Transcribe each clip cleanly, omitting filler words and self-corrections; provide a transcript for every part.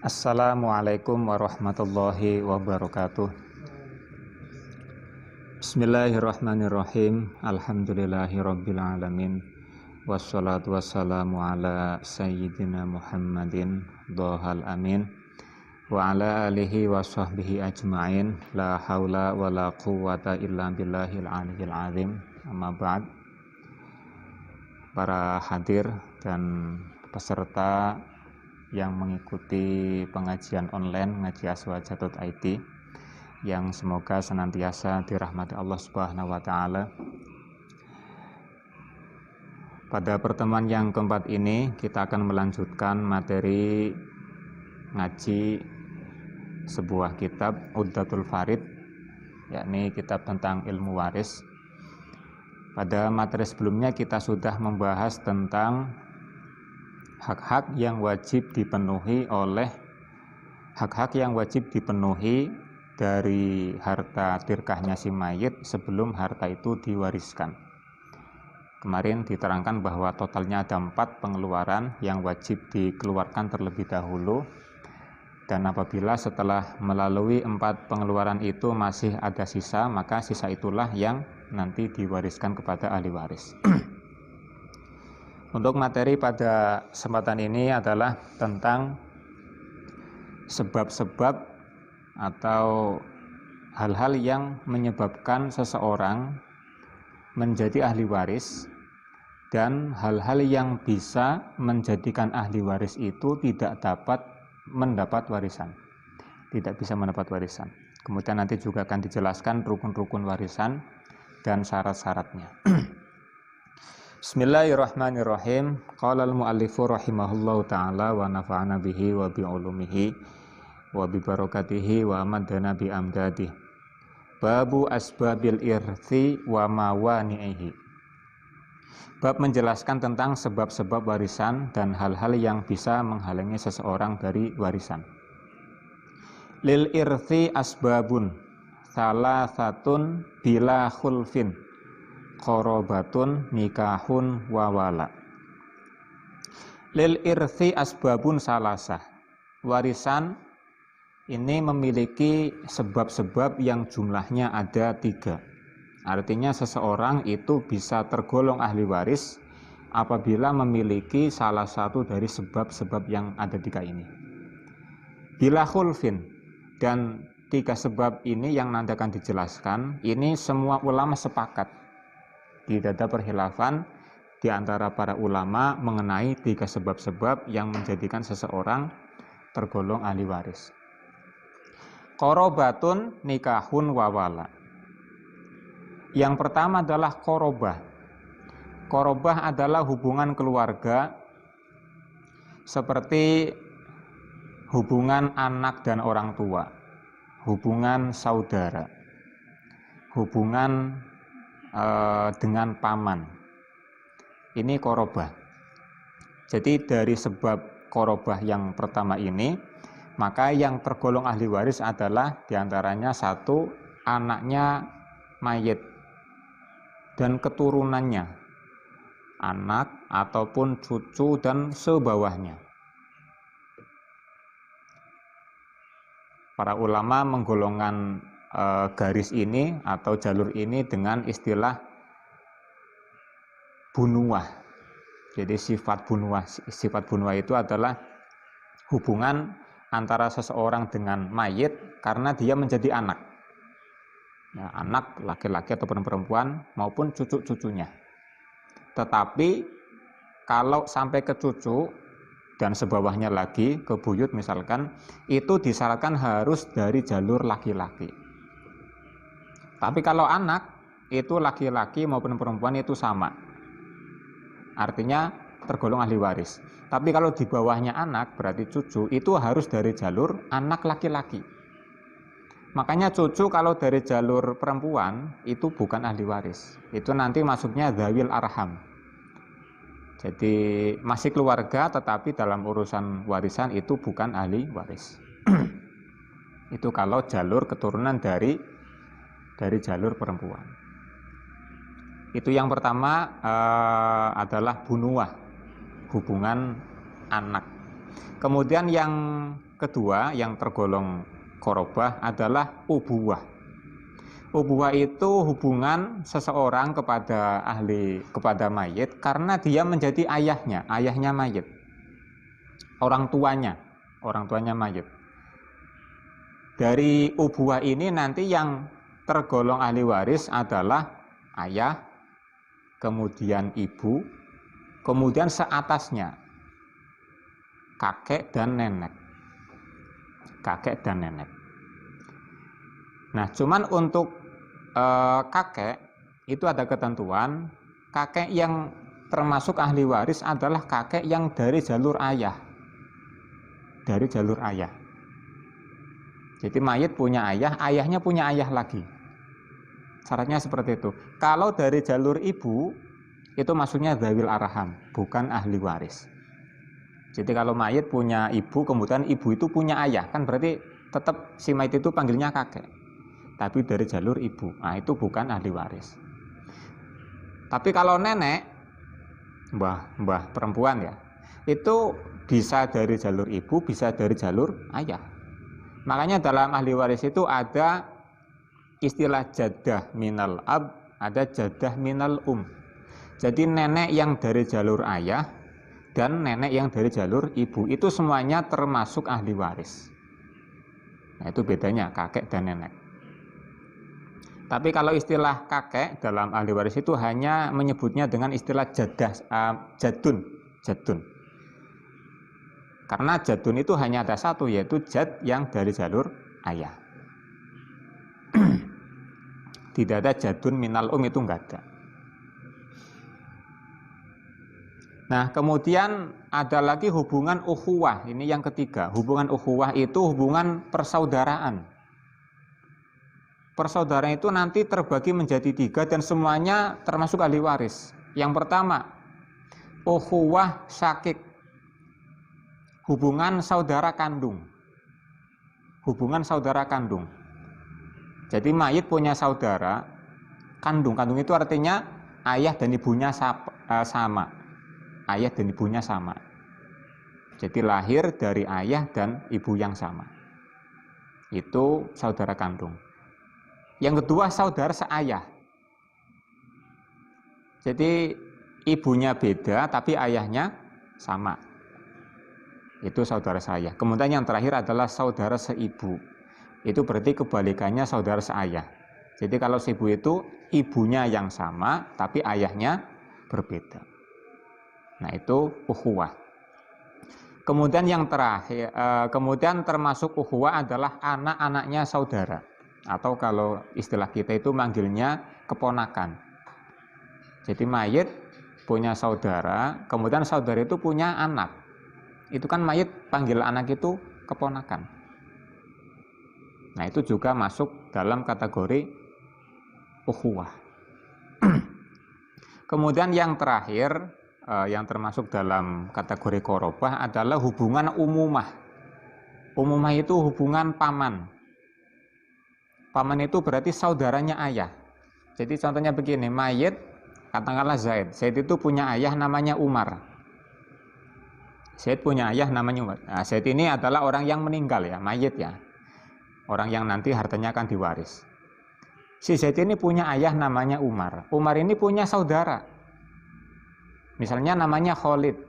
Assalamualaikum warahmatullahi wabarakatuh. Bismillahirrahmanirrahim. Alhamdulillahirabbil alamin. Wassalatu wassalamu ala sayyidina Muhammadin dhahal amin wa ala alihi wa sahbihi ajma'in. La haula wa la quwwata illa billahil aliyyil azim. Amma ba'd. Para hadir dan peserta yang mengikuti pengajian online Ngaji Aswaja.id yang semoga senantiasa dirahmati Allah Subhanahu wa taala. Pada pertemuan yang keempat ini kita akan melanjutkan materi ngaji sebuah kitab Uddatul Farid, yakni kitab tentang ilmu waris. Pada materi sebelumnya kita sudah membahas tentang hak-hak yang wajib dipenuhi dari harta tirkahnya si mayit sebelum harta itu diwariskan. Kemarin diterangkan bahwa totalnya ada 4 pengeluaran yang wajib dikeluarkan terlebih dahulu, dan apabila setelah melalui 4 pengeluaran itu masih ada sisa, maka sisa itulah yang nanti diwariskan kepada ahli waris. Untuk materi pada kesempatan ini adalah tentang sebab-sebab atau hal-hal yang menyebabkan seseorang menjadi ahli waris dan hal-hal yang bisa menjadikan ahli waris itu tidak bisa mendapat warisan. Kemudian nanti juga akan dijelaskan rukun-rukun warisan dan syarat-syaratnya. Bismillahirrahmanirrahim. Qala al-muallifu rahimahullahu ta'ala wa nafa'ana bihi wa bi'ulumihi wa bi barakatihi wa amadana bi amdadih. Babu asbabil irthi wa mawani'ihi. Bab menjelaskan tentang sebab-sebab warisan dan hal-hal yang bisa menghalangi seseorang dari warisan. Lil irthi asbabun salasatun bila khulfin qorobatun nikahun wawala. Lil irthi asbabun salasah. Warisan ini memiliki sebab-sebab yang jumlahnya ada 3. Artinya seseorang itu bisa tergolong ahli waris apabila memiliki salah satu dari sebab-sebab yang ada 3 ini. Bila khulfin, dan 3 sebab ini yang nanti akan dijelaskan, ini semua ulama sepakat. Tidak ada perkhilafan di antara para ulama mengenai 3 sebab-sebab yang menjadikan seseorang tergolong ahli waris. Qorobatun nikahun wawala. Yang pertama adalah qorobah. Qorobah adalah hubungan keluarga seperti hubungan anak dan orang tua, hubungan saudara, hubungan dengan paman. Ini qorobah. Jadi dari sebab qorobah yang pertama ini, maka yang tergolong ahli waris adalah diantaranya 1, anaknya mayit dan keturunannya, anak ataupun cucu dan sebawahnya. Para ulama menggolongkan garis ini atau jalur ini dengan istilah bunuah. Jadi sifat bunuah itu adalah hubungan antara seseorang dengan mayit karena dia menjadi anak. Ya, anak laki-laki ataupun perempuan maupun cucu-cucunya. Tetapi kalau sampai ke cucu dan sebawahnya lagi ke buyut misalkan, itu disyaratkan harus dari jalur laki-laki. Tapi kalau anak, itu laki-laki maupun perempuan itu sama. Artinya tergolong ahli waris. Tapi kalau di bawahnya anak, berarti cucu, itu harus dari jalur anak laki-laki. Makanya cucu kalau dari jalur perempuan, itu bukan ahli waris. Itu nanti masuknya dzawil arham. Jadi masih keluarga, tetapi dalam urusan warisan itu bukan ahli waris. Itu kalau jalur keturunan dari jalur perempuan. Itu yang pertama adalah bunuah, hubungan anak. Kemudian yang kedua yang tergolong qorobah adalah ubuwah. Ubuwah itu hubungan seseorang kepada mayit karena dia menjadi ayahnya mayit. Orang tuanya mayit. Dari ubuwah ini nanti yang tergolong ahli waris adalah ayah, kemudian ibu, kemudian seatasnya kakek dan nenek. Nah, cuman untuk kakek itu ada ketentuan. Kakek yang termasuk ahli waris adalah kakek yang dari jalur ayah. Jadi mayit punya ayah, ayahnya punya ayah lagi. Syaratnya seperti itu. Kalau dari jalur ibu, itu maksudnya dzawil arham, bukan ahli waris. Jadi kalau mayit punya ibu, kemudian ibu itu punya ayah, kan berarti tetap si mayit itu panggilnya kakek. Tapi dari jalur ibu, nah itu bukan ahli waris. Tapi kalau nenek, mbah perempuan ya, itu bisa dari jalur ibu, bisa dari jalur ayah. Makanya dalam ahli waris itu ada istilah jaddah minal ab, ada jaddah minal Jadi nenek yang dari jalur ayah dan nenek yang dari jalur ibu itu semuanya termasuk ahli waris. Nah itu bedanya kakek dan nenek. Tapi kalau istilah kakek dalam ahli waris itu hanya menyebutnya dengan istilah jadun. Karena jadun itu hanya ada satu, yaitu jad yang dari jalur ayah. Tidak ada jadun minal itu enggak ada. Nah, kemudian ada lagi hubungan ukhuwah. Ini yang ketiga. Hubungan ukhuwah itu hubungan persaudaraan. Persaudaraan itu nanti terbagi menjadi 3 dan semuanya termasuk ahli waris. Yang pertama, ukhuwah syakik. Hubungan saudara kandung. Jadi mayit punya saudara kandung. Kandung itu artinya ayah dan ibunya sama. Jadi lahir dari ayah dan ibu yang sama. Itu saudara kandung. Yang kedua, saudara seayah. Jadi ibunya beda tapi ayahnya sama. Itu saudara seayah. Kemudian yang terakhir adalah saudara seibu. Itu berarti kebalikannya saudara seayah. Jadi kalau seibu itu ibunya yang sama tapi ayahnya berbeda. Nah itu ukhuwah. Kemudian yang terakhir, kemudian termasuk ukhuwah adalah anak-anaknya saudara. Atau kalau istilah kita itu manggilnya keponakan. Jadi mayit punya saudara, kemudian saudara itu punya anak. Itu kan mayit panggil anak itu keponakan. Nah itu juga masuk dalam kategori ukhuwah. Kemudian yang terakhir, yang termasuk dalam kategori qorobah adalah hubungan umumah. Umumah itu hubungan paman. Paman itu berarti saudaranya ayah. Jadi contohnya begini, mayit, katakanlah Zaid. Zaid itu punya ayah namanya Umar. Nah, Zaid ini adalah orang yang meninggal ya, mayit ya. Orang yang nanti hartanya akan diwaris. Si Zaid ini punya ayah namanya Umar. Umar ini punya saudara. Misalnya namanya Khalid.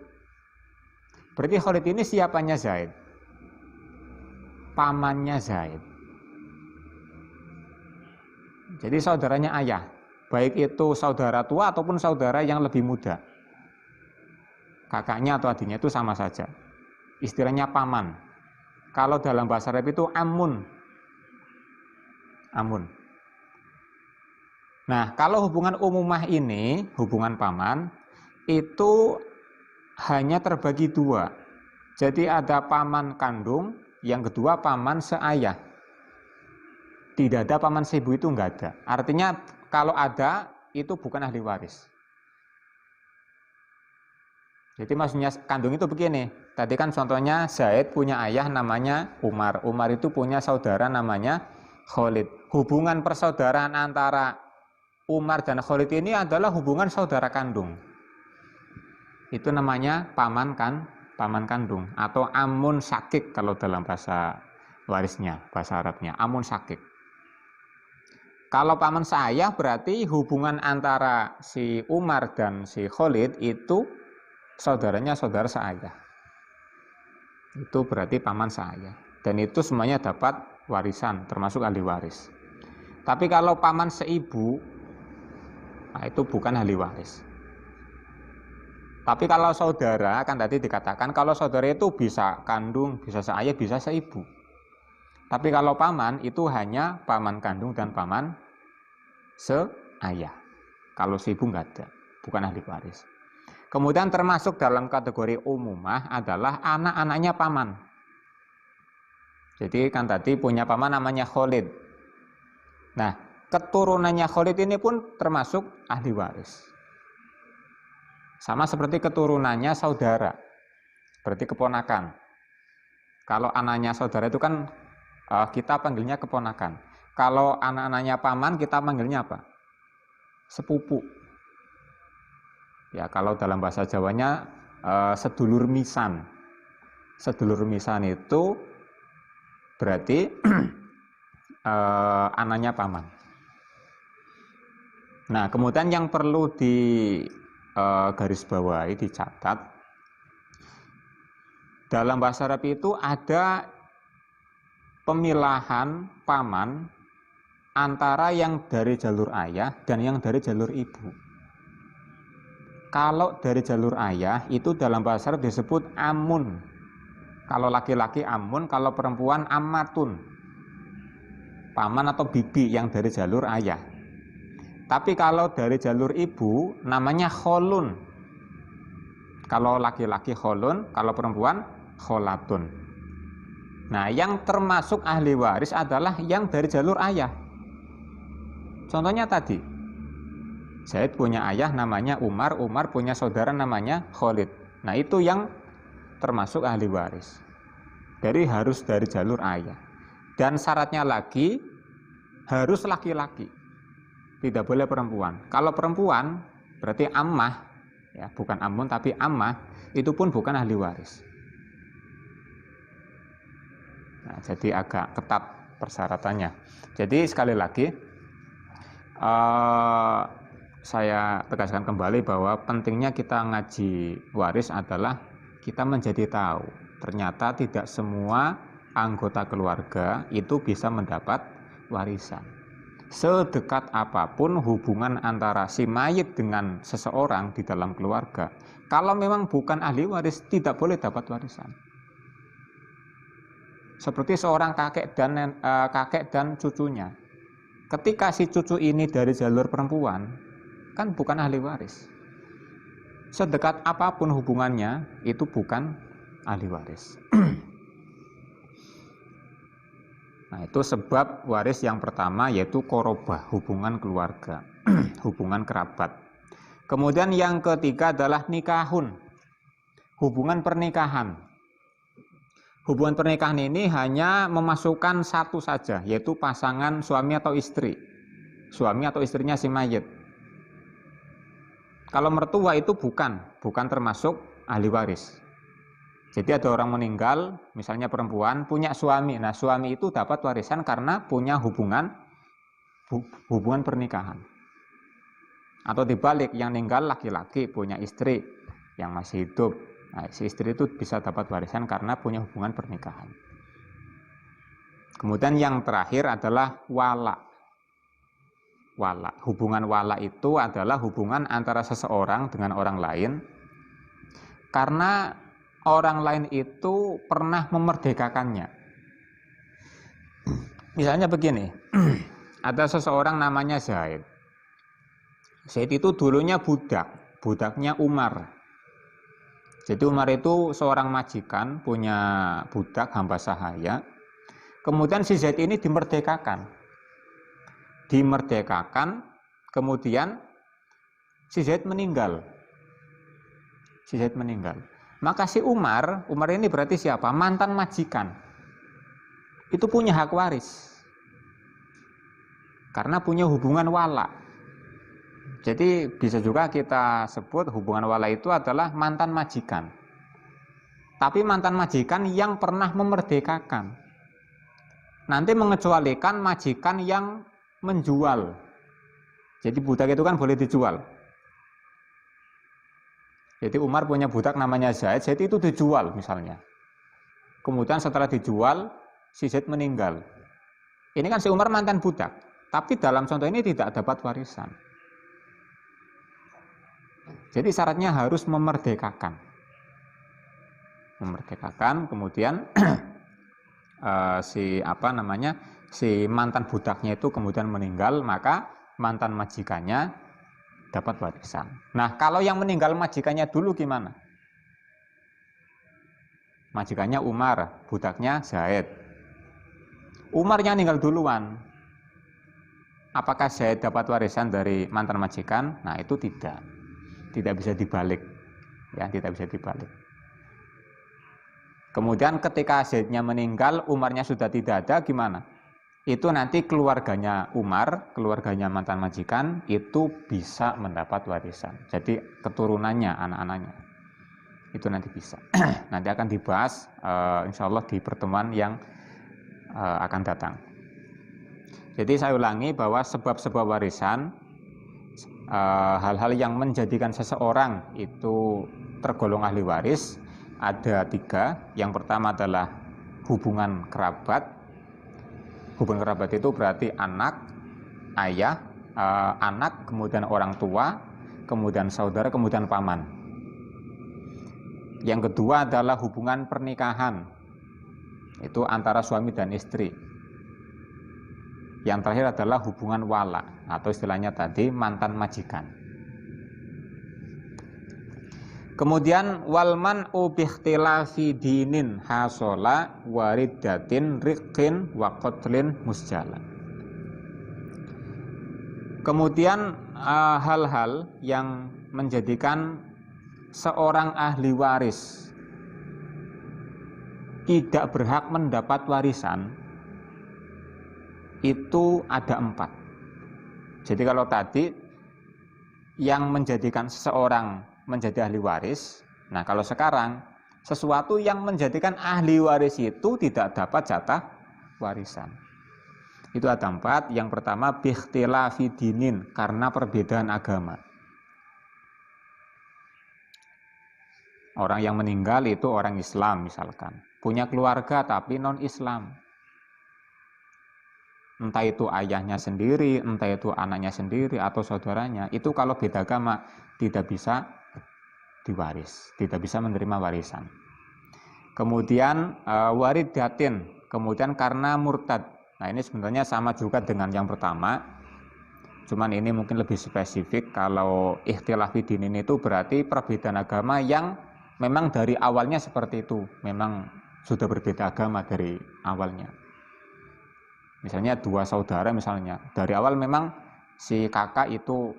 Berarti Khalid ini siapanya Zaid? Pamannya Zaid. Jadi saudaranya ayah, baik itu saudara tua ataupun saudara yang lebih muda. Kakaknya atau adiknya itu sama saja. Istilahnya paman. Kalau dalam bahasa Arab itu amun. Nah, kalau hubungan umumah ini, hubungan paman, itu hanya terbagi 2. Jadi ada paman kandung, yang kedua paman seayah. Tidak ada paman seibu, itu enggak ada. Artinya kalau ada itu bukan ahli waris. Jadi maksudnya kandung itu begini. Tadi kan contohnya Zaid punya ayah namanya Umar. Umar itu punya saudara namanya Khalid. Hubungan persaudaraan antara Umar dan Khalid ini adalah hubungan saudara kandung. Itu namanya paman paman kandung, atau amun syakik kalau dalam bahasa warisnya, bahasa Arabnya, amun syakik. Kalau paman seayah berarti hubungan antara si Umar dan si Khalid itu saudaranya saudara seayah. Itu berarti paman seayah. Dan itu semuanya dapat warisan, termasuk ahli waris. Tapi kalau paman seibu, nah itu bukan ahli waris. Tapi kalau saudara, kan tadi dikatakan kalau saudara itu bisa kandung, bisa seayah, bisa seibu. Tapi kalau paman itu hanya paman kandung dan paman seayah. Kalau seibu nggak ada, bukan ahli waris. Kemudian termasuk dalam kategori umumah adalah anak-anaknya paman. Jadi kan tadi punya paman namanya Khalid. Nah, keturunannya Khalid ini pun termasuk ahli waris. Sama seperti keturunannya saudara, berarti keponakan. Kalau anaknya saudara itu kan kita panggilnya keponakan. Kalau anak-anaknya paman kita panggilnya apa? Sepupu. Ya, kalau dalam bahasa Jawanya sedulur misan. Sedulur misan itu berarti anaknya paman. Nah, kemudian yang perlu di garis bawahi, dicatat, dalam bahasa Arab itu ada pemilahan paman antara yang dari jalur ayah dan yang dari jalur ibu. Kalau dari jalur ayah itu dalam bahasa Arab disebut amun. Kalau laki-laki amun, kalau perempuan ammatun. Paman atau bibi yang dari jalur ayah. Tapi kalau dari jalur ibu namanya kholun. Kalau laki-laki kholun, kalau perempuan kholatun. Nah, yang termasuk ahli waris adalah yang dari jalur ayah. Contohnya tadi, Zaid punya ayah namanya Umar, Umar punya saudara namanya Khalid. Nah, itu yang termasuk ahli waris. Jadi harus dari jalur ayah. Dan syaratnya lagi harus laki-laki. Tidak boleh perempuan. Kalau perempuan berarti ammah, ya, bukan amun tapi ammah, itu pun bukan ahli waris. Nah, jadi agak ketat persyaratannya. Jadi sekali lagi saya tegaskan kembali bahwa pentingnya kita ngaji waris adalah kita menjadi tahu ternyata tidak semua anggota keluarga itu bisa mendapat warisan. Sedekat apapun hubungan antara si mayit dengan seseorang di dalam keluarga, kalau memang bukan ahli waris tidak boleh dapat warisan. Seperti seorang kakek dan cucunya. Ketika si cucu ini dari jalur perempuan, kan bukan ahli waris. Sedekat apapun hubungannya, itu bukan ahli waris. Nah, itu sebab waris yang pertama yaitu korobah, hubungan keluarga, hubungan kerabat. Kemudian yang ketiga adalah nikahun, hubungan pernikahan. Hubungan pernikahan ini hanya memasukkan satu saja, yaitu pasangan suami atau istri. Suami atau istrinya si mayit. Kalau mertua itu bukan termasuk ahli waris. Jadi ada orang meninggal, misalnya perempuan, punya suami. Nah, suami itu dapat warisan karena punya hubungan pernikahan. Atau dibalik, yang meninggal laki-laki, punya istri yang masih hidup. Nah, si istri itu bisa dapat warisan karena punya hubungan pernikahan. Kemudian yang terakhir adalah wala. Wala. Hubungan wala itu adalah hubungan antara seseorang dengan orang lain karena orang lain itu pernah memerdekakannya. Misalnya begini, ada seseorang namanya Zaid. Zaid itu dulunya budaknya Umar. Jadi Umar itu seorang majikan, punya budak hamba sahaya. Kemudian si Zaid ini dimerdekakan. Kemudian si Zaid meninggal. Maka si Umar ini berarti siapa? Mantan majikan. Itu punya hak waris. Karena punya hubungan wala. Jadi bisa juga kita sebut hubungan wala itu adalah mantan majikan. tapi mantan majikan yang pernah memerdekakan. Nanti mengecualikan majikan yang menjual. Jadi budak itu kan boleh dijual. Jadi Umar punya budak namanya Zaid, Zaid itu dijual misalnya. Kemudian setelah dijual, si Zaid meninggal. Ini kan si Umar mantan budak, tapi dalam contoh ini tidak dapat warisan. Jadi syaratnya harus memerdekakan. Memerdekakan, kemudian si mantan budaknya itu kemudian meninggal, maka mantan majikannya dapat warisan. Nah, kalau yang meninggal majikannya dulu gimana? Majikannya Umar, budaknya Zaid. Umarnya meninggal duluan. Apakah Zaid dapat warisan dari mantan majikan? Nah, itu tidak. Tidak bisa dibalik. Ya, tidak bisa dibalik. Kemudian ketika Zaidnya meninggal, Umarnya sudah tidak ada, gimana? Itu nanti keluarganya Umar, keluarganya mantan majikan, itu bisa mendapat warisan. Jadi keturunannya, anak-anaknya, itu nanti bisa. Nanti akan dibahas insya Allah di pertemuan yang akan datang. Jadi saya ulangi bahwa sebab-sebab warisan, hal-hal yang menjadikan seseorang itu tergolong ahli waris, ada 3. Yang pertama adalah hubungan kerabat. Hubungan kerabat itu berarti anak, ayah, anak, kemudian orang tua, kemudian saudara, kemudian paman. Yang kedua adalah hubungan pernikahan. Itu antara suami dan istri. Yang terakhir adalah hubungan wala, atau istilahnya tadi mantan majikan. Kemudian walman ubikhtilafi dinin hasola waridatin riqin wa qatlin musjala. Kemudian hal-hal yang menjadikan seorang ahli waris tidak berhak mendapat warisan itu ada 4. Jadi kalau tadi yang menjadikan seseorang menjadi ahli waris, nah kalau sekarang sesuatu yang menjadikan ahli waris itu tidak dapat jatah warisan. Itu ada 4. Yang pertama bikhtilafi dinin, karena perbedaan agama. Orang yang meninggal itu orang Islam misalkan, punya keluarga tapi non Islam. Entah itu ayahnya sendiri, entah itu anaknya sendiri atau saudaranya, itu kalau beda agama tidak bisa diwaris, tidak bisa menerima warisan. Kemudian waridatin, kemudian karena murtad. Nah, ini sebenarnya sama juga dengan yang pertama, cuman ini mungkin lebih spesifik. Kalau ikhtilaf dinin itu berarti perbedaan agama yang memang dari awalnya seperti itu, memang sudah berbeda agama dari awalnya. Misalnya 2 saudara misalnya, dari awal memang si kakak itu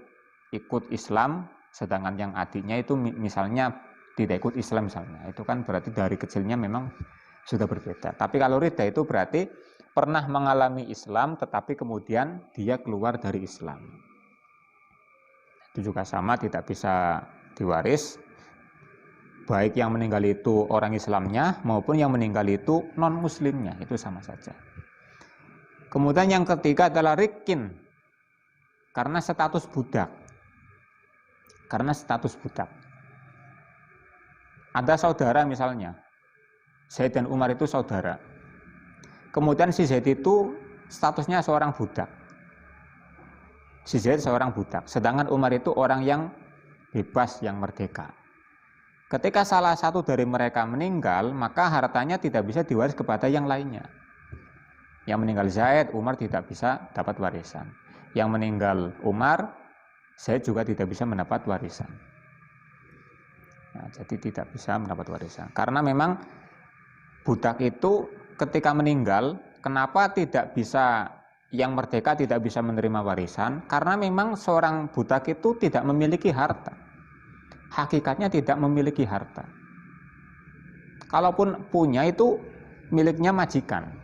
ikut Islam, sedangkan yang adiknya itu misalnya tidak ikut Islam misalnya. Itu kan berarti dari kecilnya memang sudah berbeda. Tapi kalau ridha itu berarti pernah mengalami Islam tetapi kemudian dia keluar dari Islam. Itu juga sama, tidak bisa diwaris. Baik yang meninggal itu orang Islamnya maupun yang meninggal itu non muslimnya, itu sama saja. Kemudian yang ketiga adalah rikin, karena status budak. Karena status budak. Ada saudara misalnya, Zaid dan Umar itu saudara. Kemudian si Zaid itu statusnya seorang budak. Si Zaid seorang budak, sedangkan Umar itu orang yang bebas, yang merdeka. Ketika salah satu dari mereka meninggal, maka hartanya tidak bisa diwaris kepada yang lainnya. Yang meninggal Zaid, Umar tidak bisa dapat warisan. Yang meninggal Umar, Zaid juga tidak bisa mendapat warisan. Nah, jadi tidak bisa mendapat warisan. Karena memang budak itu ketika meninggal, kenapa tidak bisa, yang merdeka tidak bisa menerima warisan? Karena memang seorang budak itu tidak memiliki harta. Hakikatnya tidak memiliki harta. Kalaupun punya itu miliknya majikan.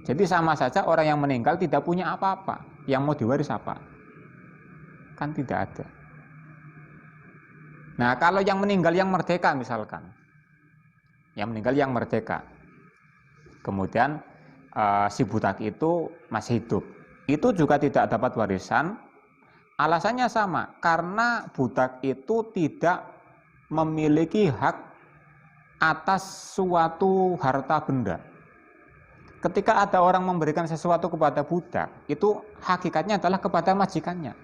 Jadi sama saja orang yang meninggal tidak punya apa-apa. Yang mau diwaris apa? Kan tidak ada. Nah, kalau yang meninggal yang merdeka misalkan, yang meninggal yang merdeka, kemudian si budak itu masih hidup, itu juga tidak dapat warisan. Alasannya sama, karena budak itu tidak memiliki hak atas suatu harta benda. Ketika ada orang memberikan sesuatu kepada budak, itu hakikatnya adalah kepada majikannya.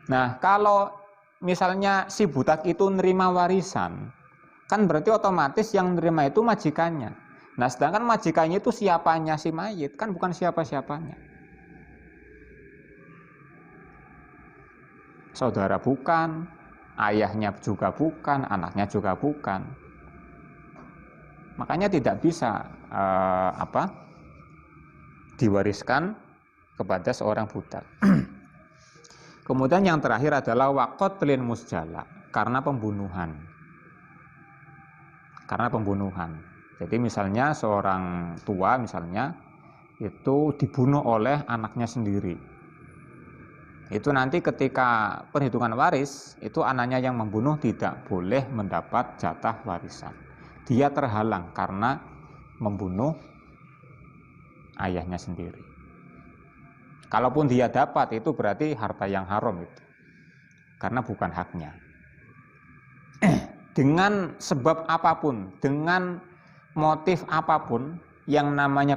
Nah, kalau misalnya si budak itu nerima warisan, kan berarti otomatis yang nerima itu majikannya. Nah, sedangkan majikannya itu siapanya si mayit, kan bukan siapa-siapanya. Saudara bukan, ayahnya juga bukan, anaknya juga bukan. Makanya tidak bisa diwariskan kepada seorang budak. Kemudian yang terakhir adalah waqatlin musjala, karena pembunuhan. Karena pembunuhan. Jadi misalnya seorang tua misalnya itu dibunuh oleh anaknya sendiri. Itu nanti ketika perhitungan waris, itu anaknya yang membunuh tidak boleh mendapat jatah warisan. Dia terhalang karena membunuh ayahnya sendiri. Kalaupun dia dapat, itu berarti harta yang haram itu, karena bukan haknya. Dengan sebab apapun, dengan motif apapun, yang namanya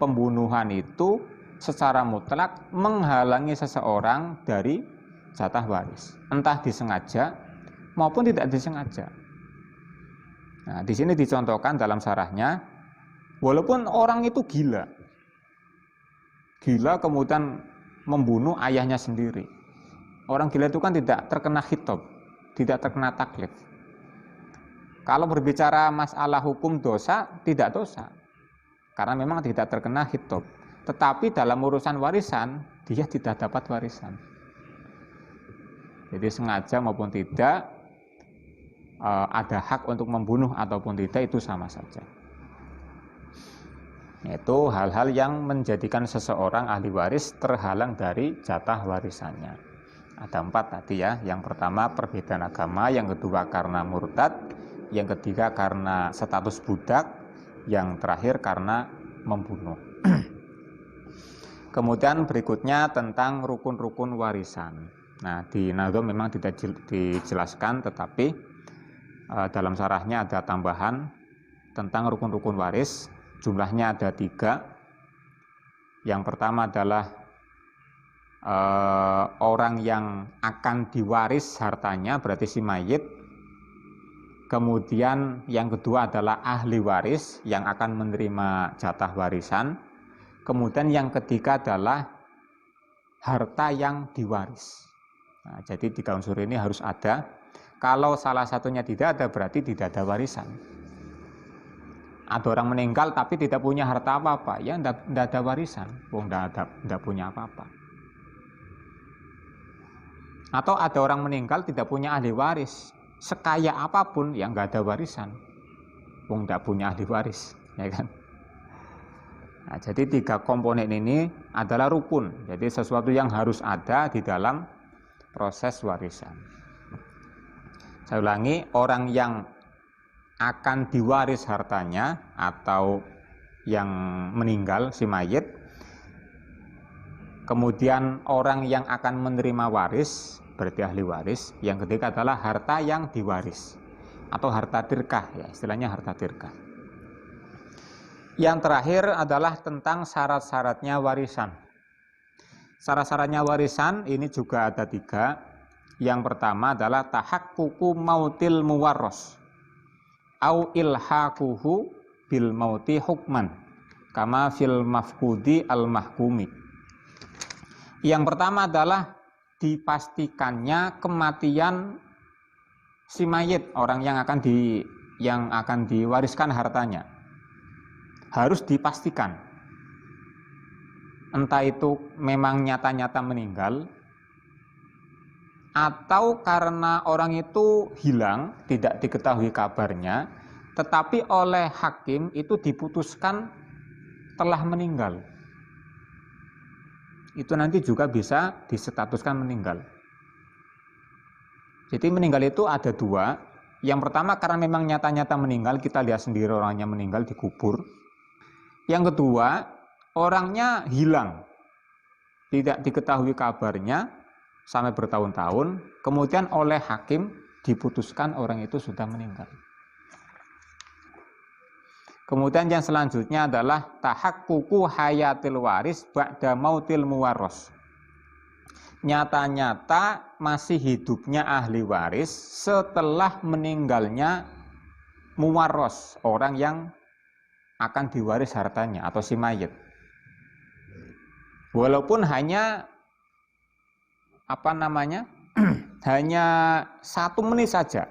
pembunuhan itu secara mutlak menghalangi seseorang dari jatah waris, entah disengaja maupun tidak disengaja. Nah, di sini dicontohkan dalam syarahnya, walaupun orang itu gila kemudian membunuh ayahnya sendiri. Orang gila itu kan tidak terkena khitab, tidak terkena taklif. Kalau berbicara masalah hukum dosa, tidak dosa, karena memang tidak terkena khitab. Tetapi dalam urusan warisan, dia tidak dapat warisan. Jadi sengaja maupun tidak, ada hak untuk membunuh ataupun tidak, itu sama saja. Itu hal-hal yang menjadikan seseorang ahli waris terhalang dari jatah warisannya. Ada 4 tadi ya. Yang pertama perbedaan agama, yang kedua karena murtad, yang ketiga karena status budak, yang terakhir karena membunuh. Kemudian berikutnya tentang rukun-rukun warisan. Nah, di Nadhum memang tidak dijelaskan, tetapi dalam syarahnya ada tambahan tentang rukun-rukun waris. Jumlahnya ada 3. Yang pertama adalah orang yang akan diwaris hartanya, berarti si mayit. Kemudian yang kedua adalah ahli waris yang akan menerima jatah warisan. Kemudian yang ketiga adalah harta yang diwaris. Nah, jadi 3 unsur ini harus ada. Kalau salah satunya tidak ada, berarti tidak ada warisan. Ada orang meninggal tapi tidak punya harta apa-apa, ya tidak ada warisan, tidak punya apa-apa. Atau ada orang meninggal tidak punya ahli waris, sekaya apapun, ya nggak ada warisan, tidak punya ahli waris, ya kan? Nah, jadi 3 komponen ini adalah rukun, jadi sesuatu yang harus ada di dalam proses warisan. Saya ulangi, orang yang akan diwaris hartanya atau yang meninggal si mayit, kemudian orang yang akan menerima waris berarti ahli waris, yang ketiga adalah harta yang diwaris atau harta tirkah, ya istilahnya harta tirkah. Yang terakhir adalah tentang syarat-syaratnya warisan. Syarat-syaratnya warisan ini juga ada 3. Yang pertama adalah tahaqququ mautil muwarros au ilhaquhu bil mauti hukman kama fil mafqudi al mahkumi. Yang pertama adalah dipastikannya kematian si mayit, orang yang akan diwariskan hartanya. Harus dipastikan. Entah itu memang nyata-nyata meninggal atau karena orang itu hilang, tidak diketahui kabarnya, tetapi oleh hakim itu diputuskan telah meninggal. Itu nanti juga bisa disetatuskan meninggal. Jadi meninggal itu ada dua. Yang pertama karena memang nyata-nyata meninggal, kita lihat sendiri orangnya meninggal dikubur. Yang kedua, orangnya hilang, tidak diketahui kabarnya sampai bertahun-tahun, kemudian oleh hakim diputuskan orang itu sudah meninggal. Kemudian yang selanjutnya adalah tahaqququ hayatil waris ba'da mautil muwarros. Nyata-nyata masih hidupnya ahli waris setelah meninggalnya muwarros, orang yang akan diwaris hartanya atau si mayit. Walaupun hanya hanya 1 menit saja.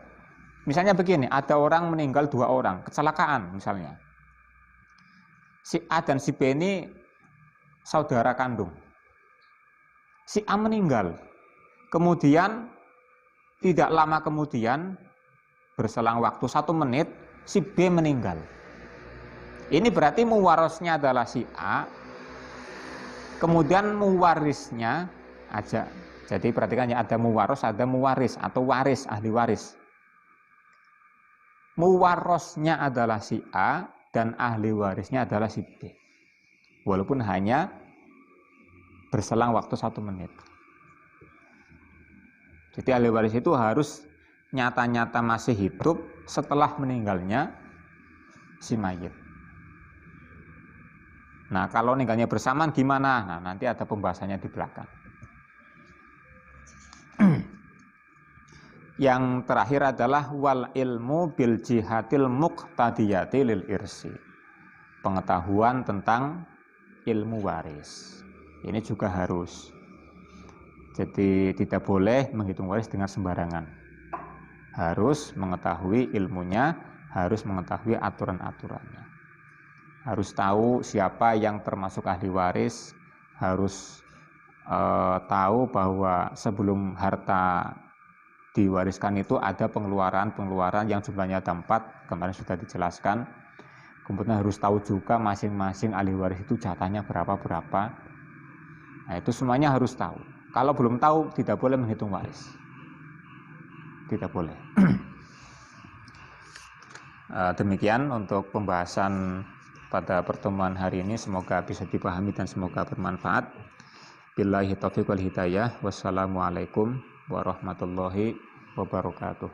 Misalnya begini, ada orang meninggal 2 orang, kecelakaan misalnya. Si A dan si B ini saudara kandung. Si A meninggal. Kemudian tidak lama kemudian berselang waktu 1 menit si B meninggal. Ini berarti muwarosnya adalah si A. Kemudian muwarisnya aja. Jadi perhatikan ya, ada muwaros, ada muwaris atau waris, ahli waris. Muwarosnya adalah si A dan ahli warisnya adalah si B. Walaupun hanya berselang waktu 1 menit. Jadi ahli waris itu harus nyata-nyata masih hidup setelah meninggalnya si mayit. Nah, kalau meninggalnya bersamaan gimana? Nah, nanti ada pembahasannya di belakang. Yang terakhir adalah wal ilmu bil jihatil muqtadiyati lil irsi. Pengetahuan tentang ilmu waris. Ini juga harus. Jadi tidak boleh menghitung waris dengan sembarangan. Harus mengetahui ilmunya, harus mengetahui aturan-aturannya. Harus tahu siapa yang termasuk ahli waris, harus tahu bahwa sebelum harta diwariskan itu ada pengeluaran yang jumlahnya ada 4, kemarin sudah dijelaskan. Kemudian harus tahu juga masing-masing ahli waris itu jatahnya berapa. Nah, itu semuanya harus tahu. Kalau belum tahu tidak boleh menghitung waris. Tidak boleh. Demikian untuk pembahasan pada pertemuan hari ini, semoga bisa dipahami dan semoga bermanfaat. Billahi taufiq wal hidayah. Wassalamualaikum warahmatullahi wabarakatuh.